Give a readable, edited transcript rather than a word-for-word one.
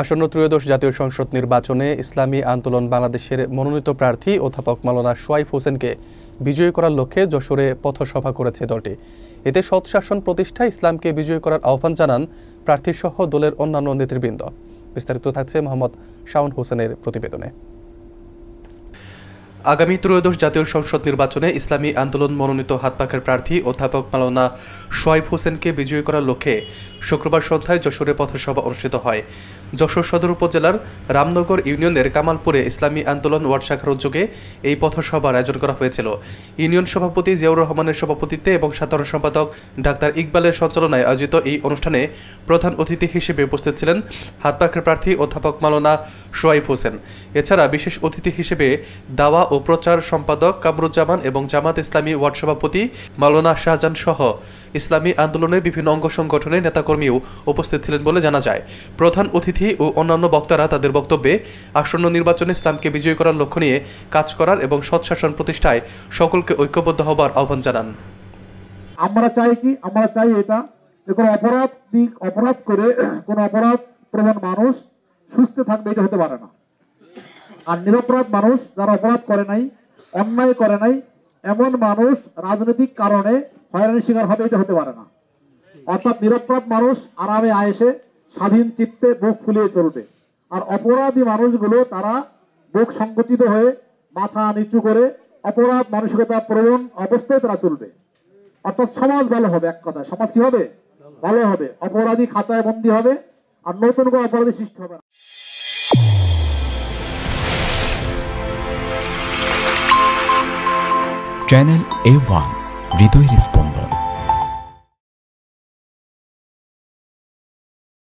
আসন্ন ত্রয়োদশ জাতীয় সংসদ নির্বাচনে ইসলামী আন্দোলন বাংলাদেশের মনোনীত প্রার্থী অধ্যাপক মাওলানা সোয়াইফ হোসেনকে বিজয়ী করার লক্ষ্যে যশোরে পথসভা করেছে দলটি। এতে সৎ শাসন প্রতিষ্ঠায় ইসলামকে বিজয়ী করার আহ্বান জানান প্রার্থীসহ দলের অন্যান্য নেতৃবৃন্দ। বিস্তারিত থাকছে মোহাম্মদ শাওন হোসেনের প্রতিবেদনে। আগামী ত্রয়োদশ জাতীয় সংসদ নির্বাচনে ইসলামী আন্দোলন মনোনীত হাতপাখার প্রার্থী অধ্যাপক মাওলানা সোয়াইফ হোসেনকে বিজয়ী করার লক্ষ্যে শুক্রবার সন্ধ্যায় যশোরে পথসভা অনুষ্ঠিত হয়। যশোর সদর উপজেলার রামনগর ইউনিয়নের কামালপুরে ইসলামী আন্দোলন ওয়ার্ড শাখার উদ্যোগে এই পথসভার আয়োজন করা হয়েছিল। ইউনিয়ন সভাপতি জিয়াউর রহমানের সভাপতিত্বে এবং সাধারণ সম্পাদক ডাক্তার ইকবালের সঞ্চালনায় আয়োজিত এই অনুষ্ঠানে প্রধান অতিথি হিসেবে উপস্থিত ছিলেন হাতপাখার প্রার্থী অধ্যাপক মাওলানা সোয়াইফ হোসেন। এছাড়া বিশেষ অতিথি হিসেবে দাওয়া ও প্রচার সম্পাদক কামরুজ্জামান এবং জামাত ইসলামী ওয়ার্ড সভাপতি মাওলানা শাহজাহান সহ ইসলামী আন্দোলনের বিভিন্ন অঙ্গ সংগঠনের নেতাকর্মীও উপস্থিত ছিলেন বলে জানা যায়। প্রধান অতিথি ও অন্যান্য বক্তারা তাদের বক্তব্যে আসন্ন নির্বাচনে ইসলামকে বিজয়ী করার লক্ষ্য নিয়ে কাজ করার এবং সৎ শাসন প্রতিষ্ঠায় সকলকে ঐক্যবদ্ধ হবার আহ্বান জানান। আমরা চাই এটা যে কোনো অপরাধ করে কোনো অপরাধ প্রবণ মানুষ সুস্থ থাকবে, এটা হতে পারে না। আর নিরপরাধ মানুষ যারা অপরাধ করে নাই, অন্যায় করে নাই, এমন মানুষ রাজনৈতিক কারণে হয়রানির শিকার হবে, এটা হতে পারে না। অর্থাৎ নিরপরাধ মানুষ আরামে আয়েসে স্বাধীন চিত্তে বুক ফুলিয়ে চলবে, আর অপরাধী মানুষগুলো তারা বুক সংকুচিত হয়ে মাথা নিচু করে অপরাধ মানসিকতা প্রবণ অবস্থায় তারা চলবে। অর্থাৎ সমাজ ভালো হবে, এক কথায় সমাজ কি হবে? ভালো হবে। অপরাধী খাঁচায় বন্দী হবে, আর নতুন কোনো অপরাধী সৃষ্টি হবে না। চ্যানেল A1 হৃদয়ের স্পন্দন।